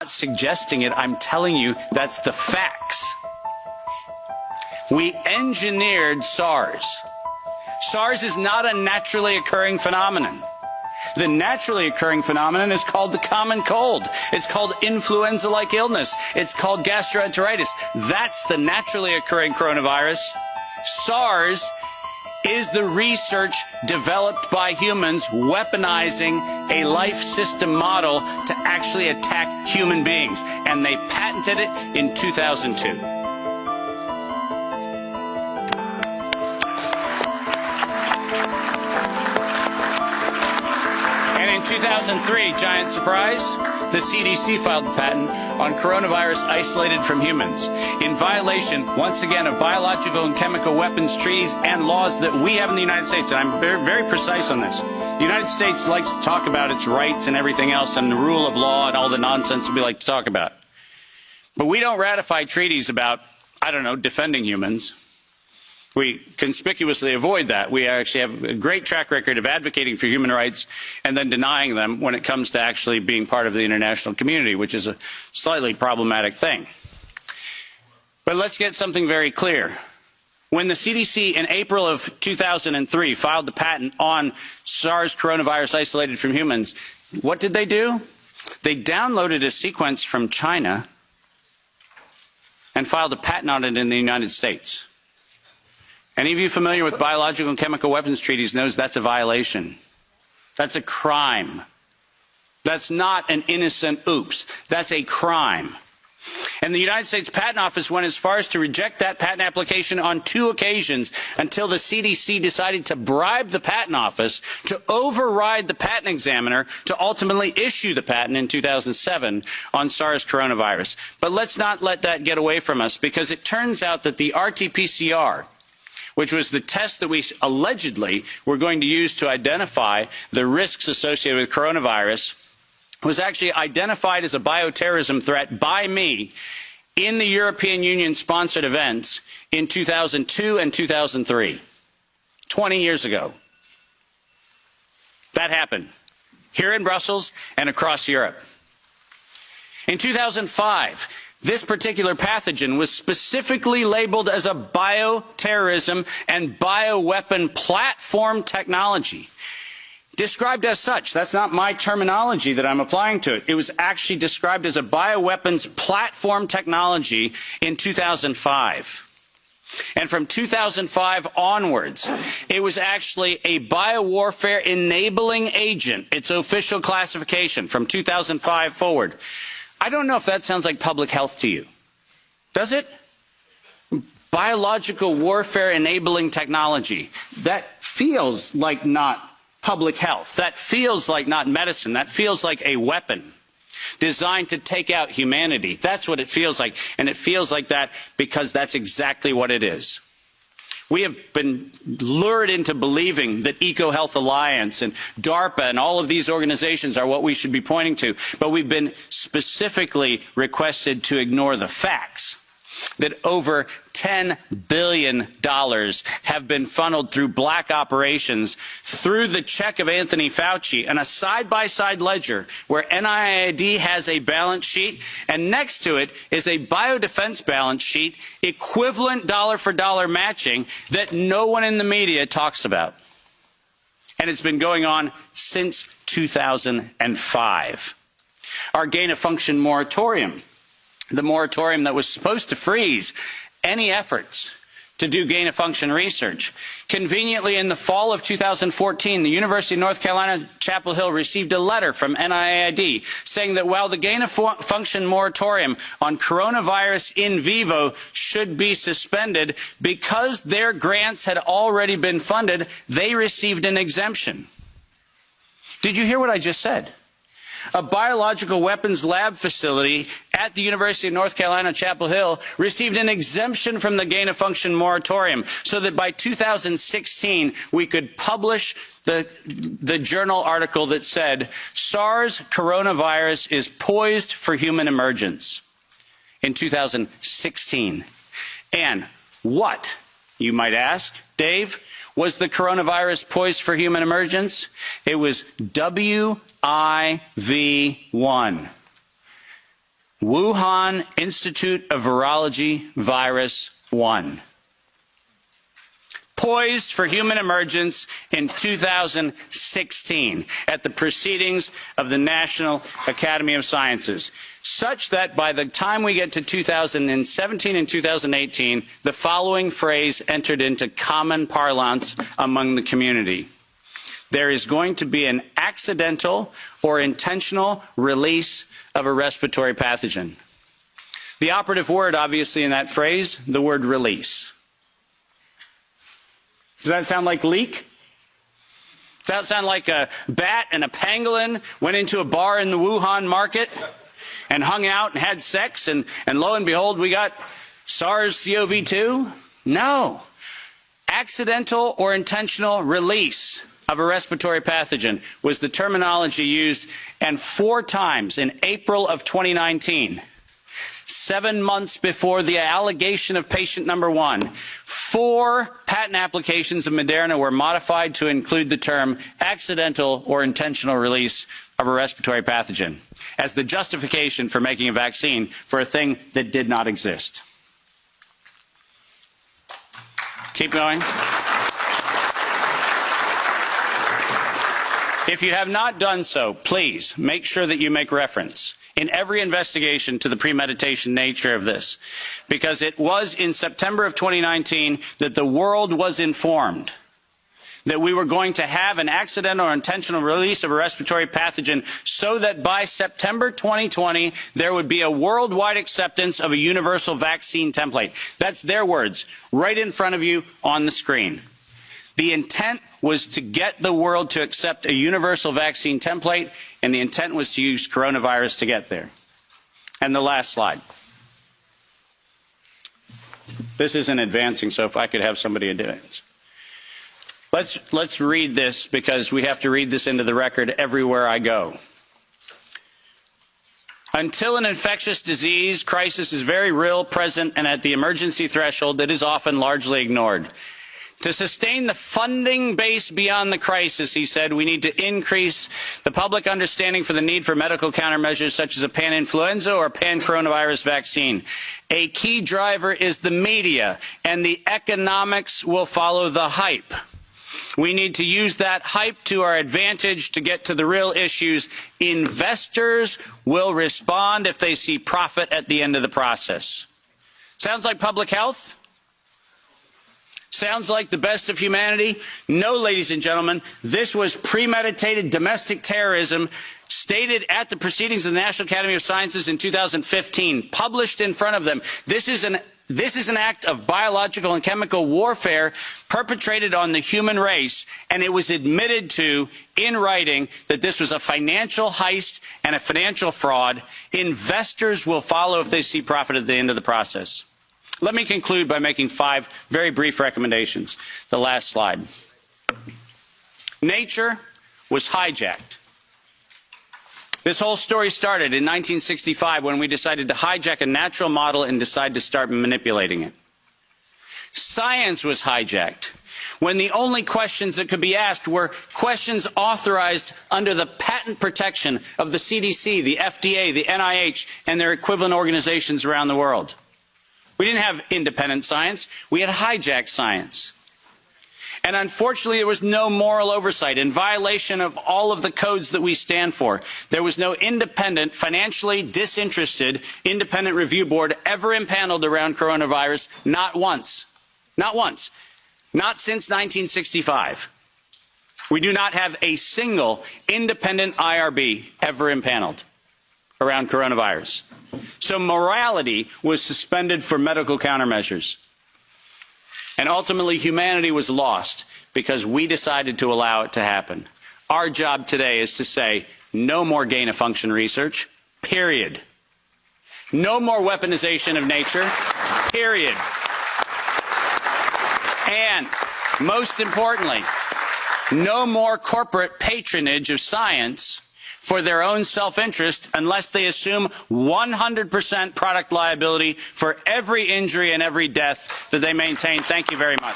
Not suggesting it, I'm telling you that's the facts. We engineered SARS. SARS is not a naturally occurring phenomenon. The naturally occurring phenomenon is called the common cold. It's called influenza-like illness. It's called gastroenteritis. That's the naturally occurring coronavirus. SARS is the research developed by humans weaponizing a life system model to actually attack human beings. And they patented it in 2002. And in 2003, giant surprise, the CDC filed the patent on coronavirus isolated from humans in violation, once again, of biological and chemical weapons treaties and laws that we have in the United States. And I'm very, very precise on this. The United States likes to talk about its rights and everything else and the rule of law and all the nonsense we like to talk about. But we don't ratify treaties about, I don't know, defending humans. We conspicuously avoid that. We actually have a great track record of advocating for human rights and then denying them when it comes to actually being part of the international community, which is a slightly problematic thing. But let's get something very clear. When the CDC in April of 2003 filed the patent on SARS coronavirus isolated from humans, what did they do? They downloaded a sequence from China and filed a patent on it in the United States. Any of you familiar with biological and chemical weapons treaties knows that's a violation. That's a crime. That's not an innocent oops. That's a crime. And the United States Patent Office went as far as to reject that patent application on 2 occasions until the CDC decided to bribe the Patent Office to override the patent examiner to ultimately issue the patent in 2007 on SARS coronavirus. But let's not let that get away from us, because it turns out that the RT-PCR, which was the test that we allegedly were going to use to identify the risks associated with coronavirus, was actually identified as a bioterrorism threat by me in the European Union-sponsored events in 2002 and 2003, 20 years ago. That happened here in Brussels and across Europe. In 2005, this particular pathogen was specifically labeled as a bioterrorism and bioweapon platform technology. Described as such. That's not my terminology that I'm applying to it. It was actually described as a bioweapons platform technology in 2005. And from 2005 onwards, it was actually a biowarfare enabling agent, its official classification from 2005 forward. I don't know if that sounds like public health to you. Does it? Biological warfare enabling technology. That feels like not public health. That feels like not medicine. That feels like a weapon designed to take out humanity. That's what it feels like. And it feels like that because that's exactly what it is. We have been lured into believing that EcoHealth Alliance and DARPA and all of these organizations are what we should be pointing to. But we've been specifically requested to ignore the facts that over $10 billion have been funneled through black operations through the check of Anthony Fauci and a side-by-side ledger where NIAID has a balance sheet and next to it is a biodefense balance sheet equivalent dollar-for-dollar matching that no one in the media talks about. And it's been going on since 2005. Our gain-of-function moratorium, the moratorium that was supposed to freeze any efforts to do gain-of-function research. Conveniently, in the fall of 2014, the University of North Carolina, Chapel Hill received a letter from NIAID saying that while the gain-of-function moratorium on coronavirus in vivo should be suspended, because their grants had already been funded, they received an exemption. Did you hear what I just said? A biological weapons lab facility at the University of North Carolina, Chapel Hill, received an exemption from the gain-of-function moratorium so that by 2016 we could publish the journal article that said SARS coronavirus is poised for human emergence in 2016. And what, you might ask, Dave, was the coronavirus poised for human emergence? It was WIV1. Wuhan Institute of Virology Virus 1. Poised for human emergence in 2016 at the proceedings of the National Academy of Sciences, such that by the time we get to 2017 and 2018, the following phrase entered into common parlance among the community. There is going to be an accidental or intentional release of a respiratory pathogen. The operative word, obviously, in that phrase, the word release. Does that sound like leak? Does that sound like a bat and a pangolin went into a bar in the Wuhan market and hung out and had sex, and lo and behold, we got SARS-CoV-2? No. Accidental or intentional release of a respiratory pathogen was the terminology used, and 4 times in April of 2019, 7 months before the allegation of patient number 1, 4 patent applications of Moderna were modified to include the term accidental or intentional release of a respiratory pathogen as the justification for making a vaccine for a thing that did not exist. Keep going. If you have not done so, please make sure that you make reference in every investigation to the premeditation nature of this, because it was in September of 2019 that the world was informed that we were going to have an accidental or intentional release of a respiratory pathogen so that by September 2020, there would be a worldwide acceptance of a universal vaccine template. That's their words, right in front of you on the screen. The intent was to get the world to accept a universal vaccine template, and the intent was to use coronavirus to get there. And the last slide. This isn't advancing, so if I could have somebody do it. Let's read this, because we have to read this into the record everywhere I go. Until an infectious disease crisis is very real, present, and at the emergency threshold, it is often largely ignored. To sustain the funding base beyond the crisis, he said, we need to increase the public understanding for the need for medical countermeasures such as a pan-influenza or pan-coronavirus vaccine. A key driver is the media, and the economics will follow the hype. We need to use that hype to our advantage to get to the real issues. Investors will respond if they see profit at the end of the process. Sounds like public health? Sounds like the best of humanity? No, ladies and gentlemen, this was premeditated domestic terrorism stated at the proceedings of the National Academy of Sciences in 2015, published in front of them. This is an act of biological and chemical warfare perpetrated on the human race, and it was admitted to in writing that this was a financial heist and a financial fraud. Investors will follow if they see profit at the end of the process. Let me conclude by making 5 very brief recommendations. The last slide. Nature was hijacked. This whole story started in 1965 when we decided to hijack a natural model and decide to start manipulating it. Science was hijacked when the only questions that could be asked were questions authorized under the patent protection of the CDC, the FDA, the NIH, and their equivalent organizations around the world. We didn't have independent science. We had hijacked science. And unfortunately, there was no moral oversight in violation of all of the codes that we stand for. There was no independent, financially disinterested, independent review board ever impaneled around coronavirus, not once. Not once. Not since 1965. We do not have a single independent IRB ever impaneled around coronavirus. So morality was suspended for medical countermeasures. And ultimately, humanity was lost because we decided to allow it to happen. Our job today is to say, no more gain-of-function research, period. No more weaponization of nature, period. And most importantly, no more corporate patronage of science for their own self-interest unless they assume 100% product liability for every injury and every death that they maintain. Thank you very much.